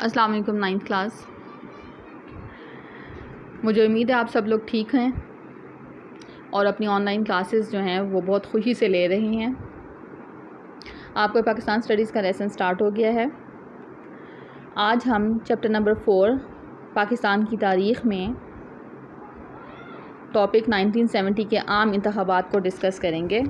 السلام علیکم 9th class. مجھے امید ہے آپ سب لوگ ٹھیک ہیں اور اپنی آن لائن کلاسز جو ہیں وہ بہت خوشی سے لے رہی ہیں. آپ کو پاکستان اسٹڈیز کا لیسن سٹارٹ ہو گیا ہے. آج ہم چیپٹر نمبر 4 پاکستان کی تاریخ میں ٹاپک 1970 کے عام انتخابات کو ڈسکس کریں گے.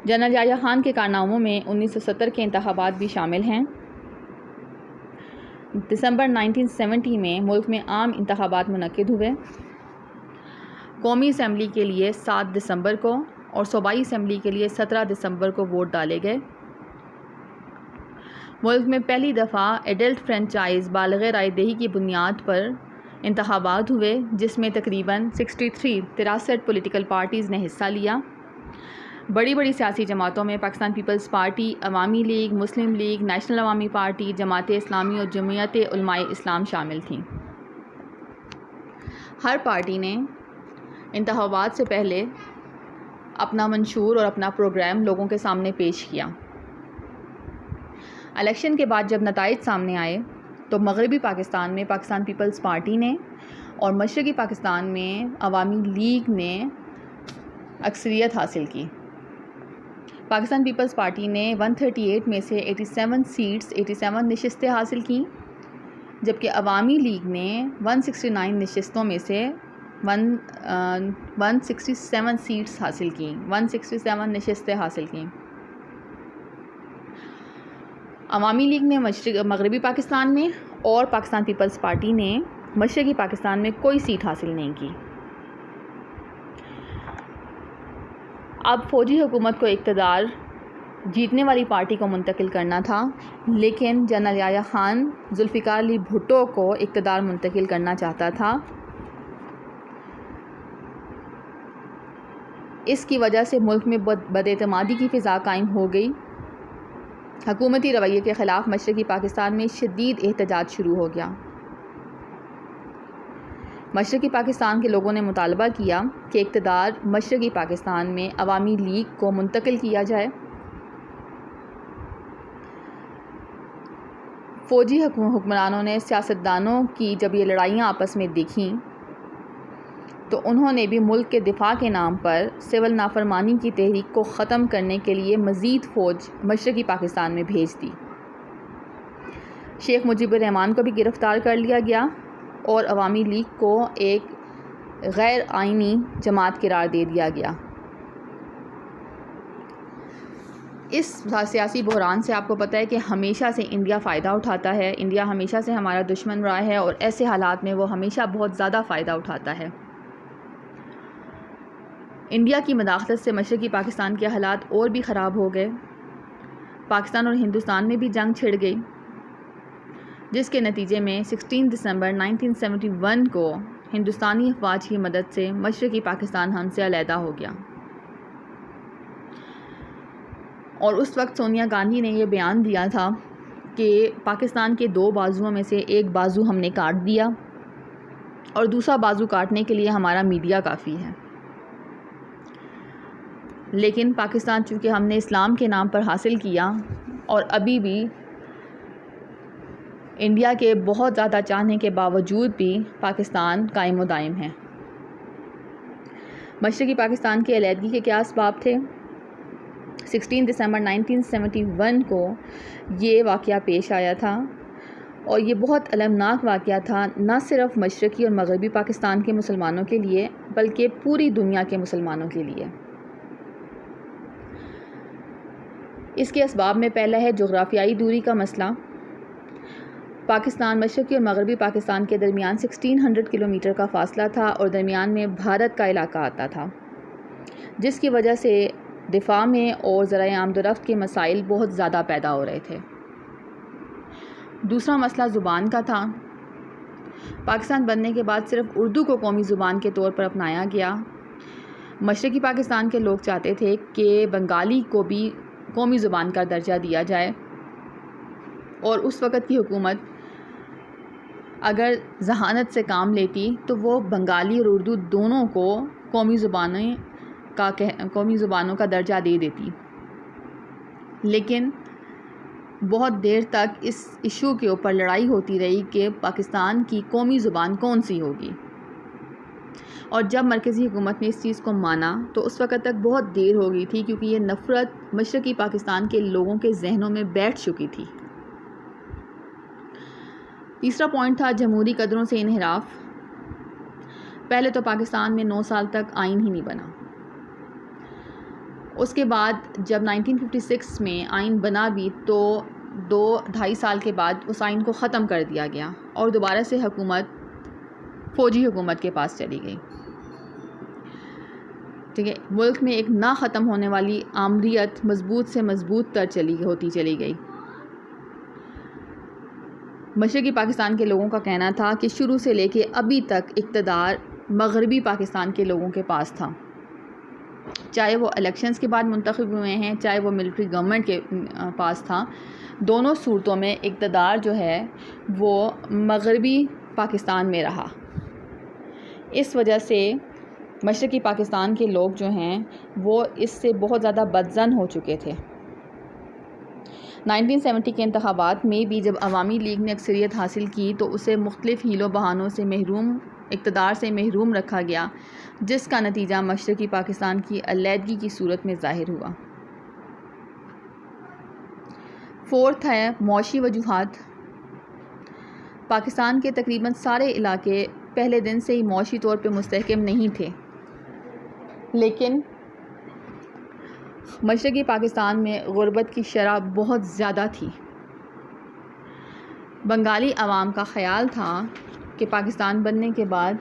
جنرل یحییٰ خان کے کارناموں میں 1970 کے انتخابات بھی شامل ہیں. دسمبر 1970 میں ملک میں عام انتخابات منعقد ہوئے. قومی اسمبلی کے لیے 7 دسمبر کو اور صوبائی اسمبلی کے لیے 17 دسمبر کو ووٹ ڈالے گئے. ملک میں پہلی دفعہ ایڈلٹ فرنچائز بالغ رائے دہی کی بنیاد پر انتخابات ہوئے، جس میں تقریباً 63 پولیٹیکل پارٹیز نے حصہ لیا. بڑی بڑی سیاسی جماعتوں میں پاکستان پیپلز پارٹی، عوامی لیگ، مسلم لیگ، نیشنل عوامی پارٹی، جماعت اسلامی اور جمعیت علماء اسلام شامل تھیں. ہر پارٹی نے انتخابات سے پہلے اپنا منشور اور اپنا پروگرام لوگوں کے سامنے پیش کیا. الیکشن کے بعد جب نتائج سامنے آئے تو مغربی پاکستان میں پاکستان پیپلز پارٹی نے اور مشرقی پاکستان میں عوامی لیگ نے اکثریت حاصل کی. پاکستان پیپلز پارٹی نے 138 میں سے 87 نشستیں حاصل کیں، جبکہ عوامی لیگ نے 169 نشستوں میں سے 167 سیٹس حاصل کیں 167 نشستیں حاصل کیں. عوامی لیگ نے مغربی پاکستان میں اور پاکستان پیپلز پارٹی نے مشرقی پاکستان میں کوئی سیٹ حاصل نہیں کی. اب فوجی حکومت کو اقتدار جیتنے والی پارٹی کو منتقل کرنا تھا، لیکن جنرل یحییٰ خان ذوالفقار علی بھٹو کو اقتدار منتقل کرنا چاہتا تھا. اس کی وجہ سے ملک میں بد اعتمادی کی فضا قائم ہو گئی. حکومتی رویے کے خلاف مشرقی پاکستان میں شدید احتجاج شروع ہو گیا. مشرقی پاکستان کے لوگوں نے مطالبہ کیا کہ اقتدار مشرقی پاکستان میں عوامی لیگ کو منتقل کیا جائے. فوجی حکمرانوں نے سیاستدانوں کی جب یہ لڑائیاں آپس میں دیکھیں تو انہوں نے بھی ملک کے دفاع کے نام پر سول نافرمانی کی تحریک کو ختم کرنے کے لیے مزید فوج مشرقی پاکستان میں بھیج دی. شیخ مجیب الرحمان کو بھی گرفتار کر لیا گیا اور عوامی لیگ کو ایک غیر آئینی جماعت قرار دے دیا گیا. اس سیاسی بحران سے آپ کو پتہ ہے کہ ہمیشہ سے انڈیا فائدہ اٹھاتا ہے. انڈیا ہمیشہ سے ہمارا دشمن رہا ہے اور ایسے حالات میں وہ ہمیشہ بہت زیادہ فائدہ اٹھاتا ہے. انڈیا کی مداخلت سے مشرقی پاکستان کے حالات اور بھی خراب ہو گئے. پاکستان اور ہندوستان میں بھی جنگ چھڑ گئی، جس کے نتیجے میں 16 دسمبر 1971 کو ہندوستانی افواج کی مدد سے مشرقی پاکستان ہم سے علیحدہ ہو گیا. اور اس وقت سونیا گاندھی نے یہ بیان دیا تھا کہ پاکستان کے 2 بازوؤں میں سے ایک بازو ہم نے کاٹ دیا اور دوسرا بازو کاٹنے کے لیے ہمارا میڈیا کافی ہے. لیکن پاکستان چونکہ ہم نے اسلام کے نام پر حاصل کیا اور ابھی بھی انڈیا کے بہت زیادہ چاہنے کے باوجود بھی پاکستان قائم و دائم ہے. مشرقی پاکستان کی علیحدگی کے کیا اسباب تھے؟ 16 دسمبر 1971 کو یہ واقعہ پیش آیا تھا اور یہ بہت المناک واقعہ تھا، نہ صرف مشرقی اور مغربی پاکستان کے مسلمانوں کے لیے بلکہ پوری دنیا کے مسلمانوں کے لیے. اس کے اسباب میں پہلا ہے جغرافیائی دوری کا مسئلہ. پاکستان مشرقی اور مغربی پاکستان کے درمیان 1600 کلومیٹر کا فاصلہ تھا اور درمیان میں بھارت کا علاقہ آتا تھا، جس کی وجہ سے دفاع میں اور ذرائع آمد و رفت کے مسائل بہت زیادہ پیدا ہو رہے تھے. دوسرا مسئلہ زبان کا تھا. پاکستان بننے کے بعد صرف اردو کو قومی زبان کے طور پر اپنایا گیا. مشرقی پاکستان کے لوگ چاہتے تھے کہ بنگالی کو بھی قومی زبان کا درجہ دیا جائے اور اس وقت کی حکومت اگر ذہانت سے کام لیتی تو وہ بنگالی اور اردو دونوں کو قومی زبانوں کا درجہ دے دیتی. لیکن بہت دیر تک اس ایشو کے اوپر لڑائی ہوتی رہی کہ پاکستان کی قومی زبان کون سی ہوگی، اور جب مرکزی حکومت نے اس چیز کو مانا تو اس وقت تک بہت دیر ہو گئی تھی، کیونکہ یہ نفرت مشرقی پاکستان کے لوگوں کے ذہنوں میں بیٹھ چکی تھی۔ تیسرا پوائنٹ تھا جمہوری قدروں سے انحراف۔ پہلے تو پاکستان میں 9 سال تک آئین ہی نہیں بنا، اس کے بعد جب 1956 میں آئین بنا بھی تو 2-2.5 سال کے بعد اس آئین کو ختم کر دیا گیا اور دوبارہ سے حکومت فوجی حکومت کے پاس چلی گئی۔ ٹھیک ہے، ملک میں ایک نہ ختم ہونے والی آمریت مضبوط سے مضبوط تر ہوتی چلی گئی۔ مشرقی پاکستان کے لوگوں کا کہنا تھا کہ شروع سے لے کے ابھی تک اقتدار مغربی پاکستان کے لوگوں کے پاس تھا، چاہے وہ الیکشنز کے بعد منتخب ہوئے ہیں، چاہے وہ ملٹری گورنمنٹ کے پاس تھا، دونوں صورتوں میں اقتدار جو ہے وہ مغربی پاکستان میں رہا۔ اس وجہ سے مشرقی پاکستان کے لوگ جو ہیں وہ اس سے بہت زیادہ بدظن ہو چکے تھے۔ 1970 کے انتخابات میں بھی جب عوامی لیگ نے اکثریت حاصل کی تو اسے مختلف ہیلوں بہانوں سے اقتدار سے محروم رکھا گیا، جس کا نتیجہ مشرقی پاکستان کی علیحدگی کی صورت میں ظاہر ہوا۔ فورتھ ہے معاشی وجوہات۔ پاکستان کے تقریباً سارے علاقے پہلے دن سے ہی معاشی طور پہ مستحکم نہیں تھے، لیکن مشرقی پاکستان میں غربت کی شرح بہت زیادہ تھی۔ بنگالی عوام کا خیال تھا کہ پاکستان بننے کے بعد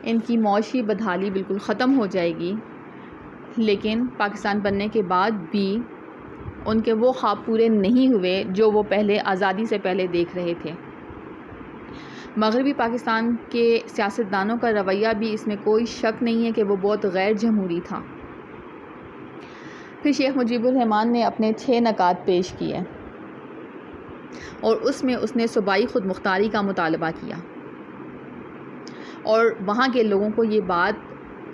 ان کی معاشی بدحالی بالکل ختم ہو جائے گی، لیکن پاکستان بننے کے بعد بھی ان کے وہ خواب پورے نہیں ہوئے جو وہ پہلے آزادی سے پہلے دیکھ رہے تھے۔ مغربی پاکستان کے سیاستدانوں کا رویہ بھی اس میں کوئی شک نہیں ہے کہ وہ بہت غیر جمہوری تھا۔ پھر شیخ مجیب الرحمن نے اپنے 6 نکات پیش کیے اور اس میں اس نے صوبائی خود مختاری کا مطالبہ کیا اور وہاں کے لوگوں کو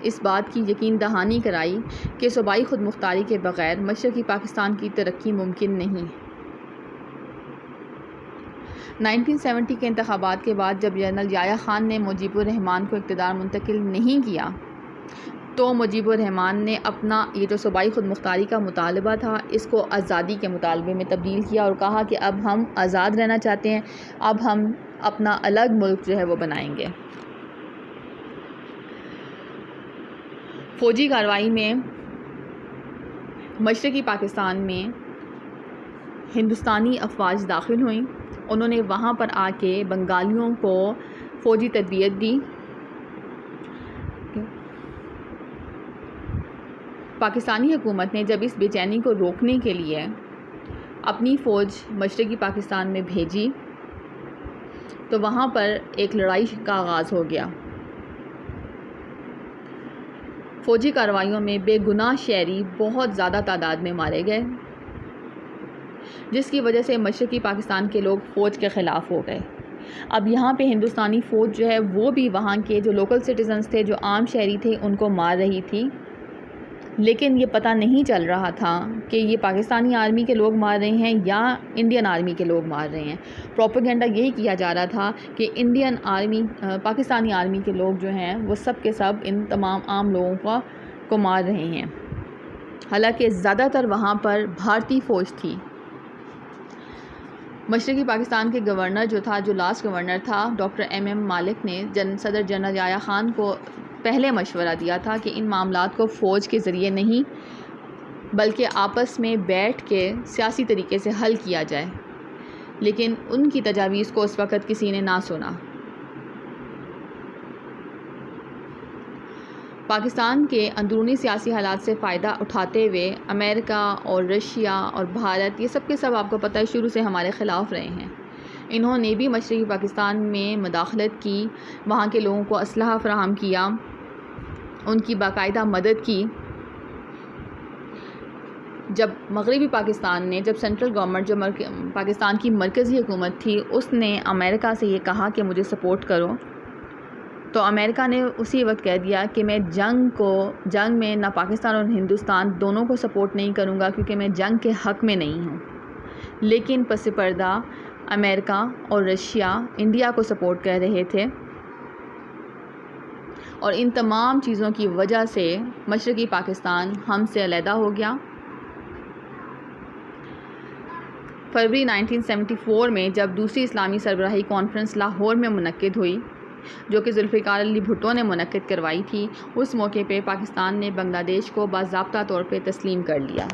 اس بات کی یقین دہانی کرائی کہ صوبائی خود مختاری کے بغیر مشرقی پاکستان کی ترقی ممکن نہیں۔ 1970 کے انتخابات کے بعد جب جنرل یحییٰ خان نے مجیب الرحمن کو اقتدار منتقل نہیں کیا تو مجیب الرحمن نے اپنا یہ جو صوبائی خود مختاری کا مطالبہ تھا اس کو آزادی کے مطالبے میں تبدیل کیا اور کہا کہ اب ہم آزاد رہنا چاہتے ہیں، اب ہم اپنا الگ ملک جو ہے وہ بنائیں گے۔ فوجی کارروائی میں مشرقی پاکستان میں ہندوستانی افواج داخل ہوئیں، انہوں نے وہاں پر آ کے بنگالیوں کو فوجی تربیت دی۔ پاکستانی حکومت نے جب اس بے چینی کو روکنے کے لیے اپنی فوج مشرقی پاکستان میں بھیجی تو وہاں پر ایک لڑائی کا آغاز ہو گیا۔ فوجی کارروائیوں میں بے گناہ شہری بہت زیادہ تعداد میں مارے گئے، جس کی وجہ سے مشرقی پاکستان کے لوگ فوج کے خلاف ہو گئے۔ اب یہاں پہ ہندوستانی فوج جو ہے وہ بھی وہاں کے جو لوکل سٹیزنز تھے، جو عام شہری تھے، ان کو مار رہی تھی، لیکن یہ پتہ نہیں چل رہا تھا کہ یہ پاکستانی آرمی کے لوگ مار رہے ہیں یا انڈین آرمی کے لوگ مار رہے ہیں۔ پروپیگنڈا یہی کیا جا رہا تھا کہ پاکستانی آرمی کے لوگ جو ہیں وہ سب کے سب ان تمام عام لوگوں کو مار رہے ہیں، حالانکہ زیادہ تر وہاں پر بھارتی فوج تھی۔ مشرقی پاکستان کے گورنر جو لاسٹ گورنر تھا ڈاکٹر ایم مالک نے صدر جنرل یحییٰ خان کو پہلے مشورہ دیا تھا کہ ان معاملات کو فوج کے ذریعے نہیں بلکہ آپس میں بیٹھ کے سیاسی طریقے سے حل کیا جائے، لیکن ان کی تجاویز کو اس وقت کسی نے نہ سنا۔ پاکستان کے اندرونی سیاسی حالات سے فائدہ اٹھاتے ہوئے امریکہ اور رشیا اور بھارت، یہ سب کے سب آپ کو پتہ ہے شروع سے ہمارے خلاف رہے ہیں۔ انہوں نے بھی مشرقی پاکستان میں مداخلت کی، وہاں کے لوگوں کو اسلحہ فراہم کیا، ان کی باقاعدہ مدد کی۔ جب مغربی پاکستان نے سینٹرل گورنمنٹ جو پاکستان کی مرکزی حکومت تھی اس نے امریکہ سے یہ کہا کہ مجھے سپورٹ کرو، تو امریکہ نے اسی وقت کہہ دیا کہ میں جنگ میں نہ پاکستان اور ہندوستان دونوں کو سپورٹ نہیں کروں گا، کیونکہ میں جنگ کے حق میں نہیں ہوں۔ لیکن پس پردہ امریکہ اور رشیا انڈیا کو سپورٹ کر رہے تھے، اور ان تمام چیزوں کی وجہ سے مشرقی پاکستان ہم سے علیحدہ ہو گیا۔ فروری 1974 میں جب دوسری اسلامی سربراہی کانفرنس لاہور میں منعقد ہوئی، جو کہ ذوالفقار علی بھٹو نے منعقد کروائی تھی، اس موقع پہ پاکستان نے بنگلہ دیش کو باضابطہ طور پہ تسلیم کر لیا۔